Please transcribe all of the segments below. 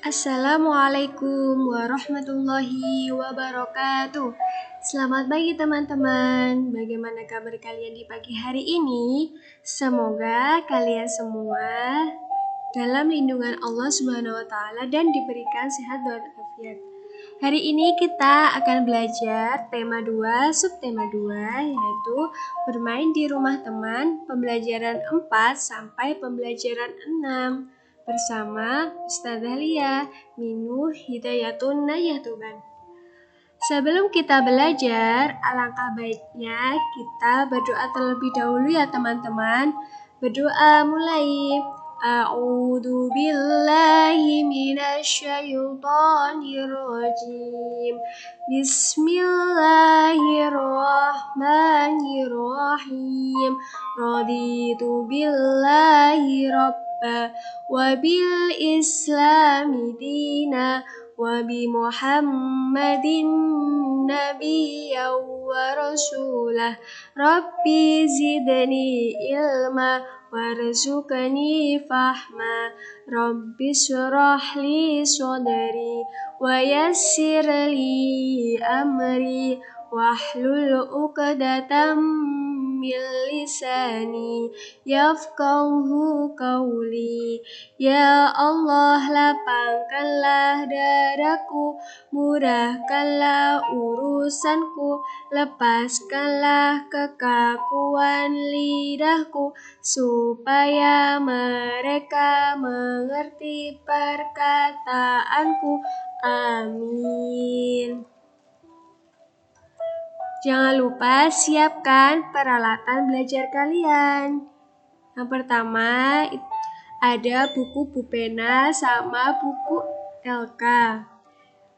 Assalamualaikum warahmatullahi wabarakatuh. Selamat pagi teman-teman. Bagaimana kabar kalian di pagi hari ini? Semoga kalian semua dalam lindungan Allah Subhanahu wa taala dan diberikan sehat dan afiat. Hari ini kita akan belajar tema 2, subtema 2, yaitu bermain di rumah teman, pembelajaran 4 sampai pembelajaran 6 bersama Ustazah Lia Minuh Hidayatun Nayatuban. Sebelum kita belajar, alangkah baiknya kita berdoa terlebih dahulu ya teman-teman. Berdoa mulai. A'udzu billahi minasyaitonir rajim. Bismillahirrahmanirrahim. Raditu billahi rabba wa bil islami dina wa bi Muhammadin nabiyyan wa rasulah. Rabbi zidni ilma warzuqni fahma. Rabbi shrah li sadri wa yassir li amri wahlul 'uqdatam min lisani yafqahu qawli. Ya Allah, lapangkanlah dadaku, murahkanlah urusanku, lepaskanlah kekakuan lidahku, supaya mereka mengerti perkataanku. Amin. Jangan lupa siapkan peralatan belajar kalian. Yang pertama ada buku pulpena sama buku LK.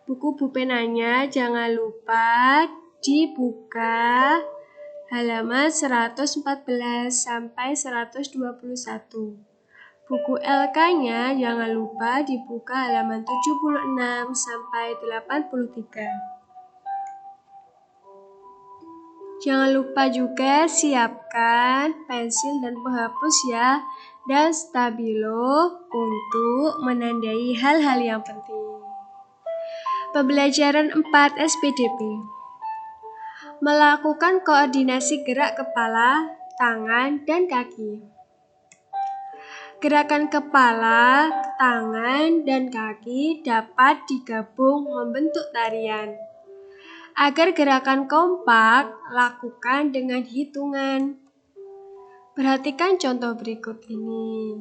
Buku pulpenanya jangan lupa dibuka halaman 114 sampai 121. Buku LK-nya jangan lupa dibuka halaman 76 sampai 83. Jangan lupa juga siapkan pensil dan penghapus ya, dan stabilo untuk menandai hal-hal yang penting. Pembelajaran 4 SPDP. Melakukan koordinasi gerak kepala, tangan, dan kaki. Gerakan kepala, tangan, dan kaki dapat digabung membentuk tarian. Agar gerakan kompak, lakukan dengan hitungan. Perhatikan contoh berikut ini.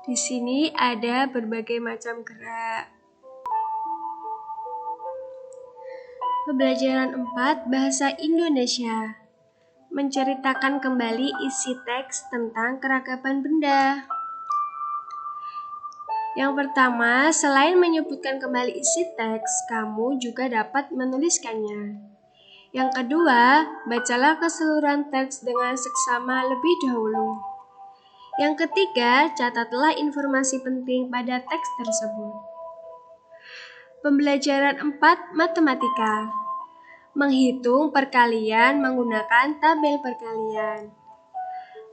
Di sini ada berbagai macam gerak. Pembelajaran 4 Bahasa Indonesia. Menceritakan kembali isi teks tentang keragaman benda. Yang pertama, selain menyebutkan kembali isi teks, kamu juga dapat menuliskannya. Yang kedua, bacalah keseluruhan teks dengan seksama lebih dahulu. Yang ketiga, catatlah informasi penting pada teks tersebut. Pembelajaran 4 Matematika. Menghitung perkalian menggunakan tabel perkalian.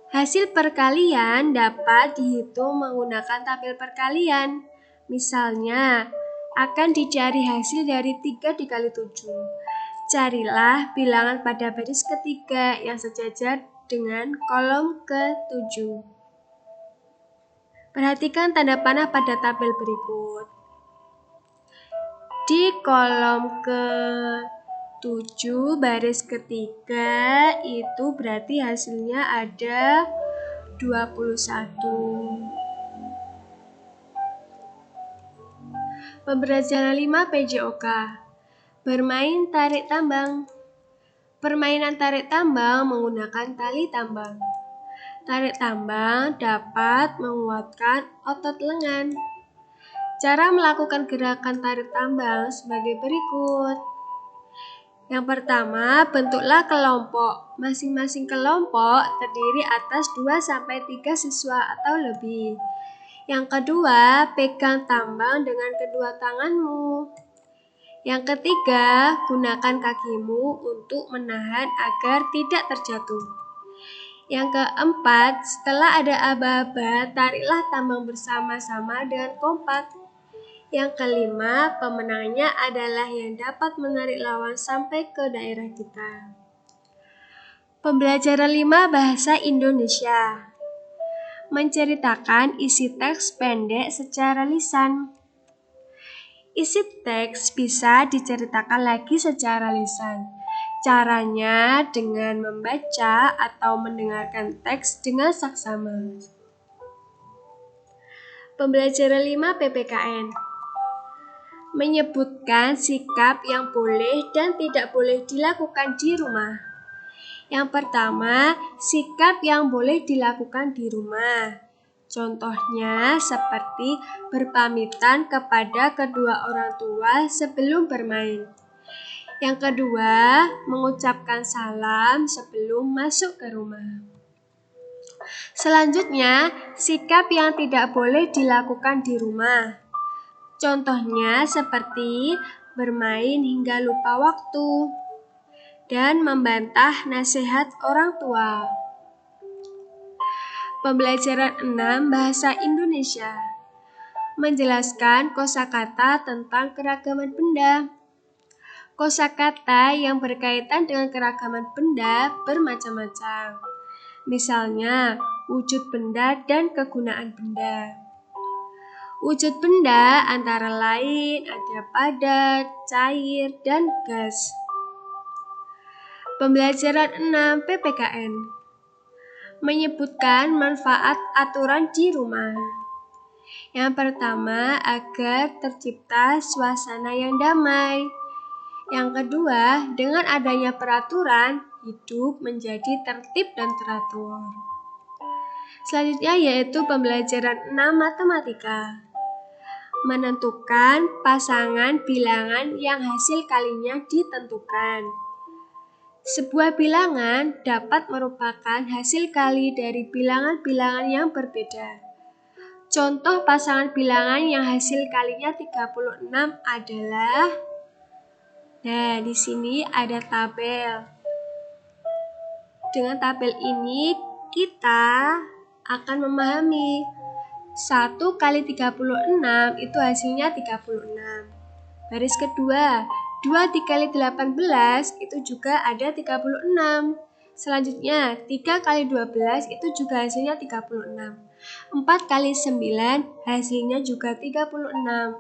Hasil perkalian dapat dihitung menggunakan tabel perkalian. Misalnya, akan dicari hasil dari 3 dikali 7. Carilah bilangan pada baris ketiga yang sejajar dengan kolom ke-7. Perhatikan tanda panah pada tabel berikut. Di kolom ke-7 baris ketiga itu berarti hasilnya ada 21. Pembelajaran 5 PJOK. Bermain tarik tambang. Permainan tarik tambang menggunakan tali tambang. Tarik tambang dapat menguatkan otot lengan. Cara melakukan gerakan tarik tambang sebagai berikut. Yang pertama, bentuklah kelompok. Masing-masing kelompok terdiri atas 2-3 siswa atau lebih. Yang kedua, pegang tambang dengan kedua tanganmu. Yang ketiga, gunakan kakimu untuk menahan agar tidak terjatuh. Yang keempat, setelah ada aba-aba, tariklah tambang bersama-sama dengan kompak. Yang kelima, pemenangnya adalah yang dapat menarik lawan sampai ke daerah kita. Pembelajaran 5 Bahasa Indonesia. Menceritakan isi teks pendek secara lisan. Isi teks bisa diceritakan lagi secara lisan. Caranya dengan membaca atau mendengarkan teks dengan saksama. Pembelajaran 5 PPKN. Menyebutkan sikap yang boleh dan tidak boleh dilakukan di rumah. Yang pertama, sikap yang boleh dilakukan di rumah. Contohnya seperti berpamitan kepada kedua orang tua sebelum bermain. Yang kedua, mengucapkan salam sebelum masuk ke rumah. Selanjutnya, sikap yang tidak boleh dilakukan di rumah. Contohnya seperti bermain hingga lupa waktu dan membantah nasihat orang tua. Pembelajaran 6 Bahasa Indonesia. Menjelaskan kosakata tentang keragaman benda. Kosakata yang berkaitan dengan keragaman benda bermacam-macam. Misalnya, wujud benda dan kegunaan benda. Wujud benda antara lain ada padat, cair, dan gas. Pembelajaran 6 PPKN. Menyebutkan manfaat aturan di rumah. Yang pertama, agar tercipta suasana yang damai. Yang kedua, dengan adanya peraturan, hidup menjadi tertib dan teratur. Selanjutnya yaitu pembelajaran 6 Matematika. Menentukan pasangan bilangan yang hasil kalinya ditentukan. Sebuah bilangan dapat merupakan hasil kali dari bilangan-bilangan yang berbeda. Contoh pasangan bilangan yang hasil kalinya 36 adalah, nah di sini ada tabel. Dengan tabel ini kita akan memahami 1 kali 36 itu hasilnya 36. Baris kedua, 2 dikali 18 itu juga ada 36. Selanjutnya, 3 kali 12 itu juga hasilnya 36. 4 kali 9 hasilnya juga 36.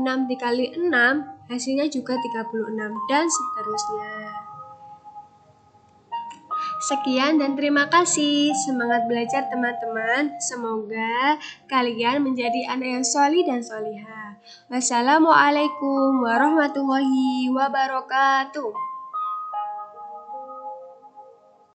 6 dikali 6 hasilnya juga 36 dan seterusnya. Sekian dan terima kasih. Semangat belajar teman-teman. Semoga kalian menjadi anak yang solih dan solihah. Wassalamualaikum warahmatullahi wabarakatuh.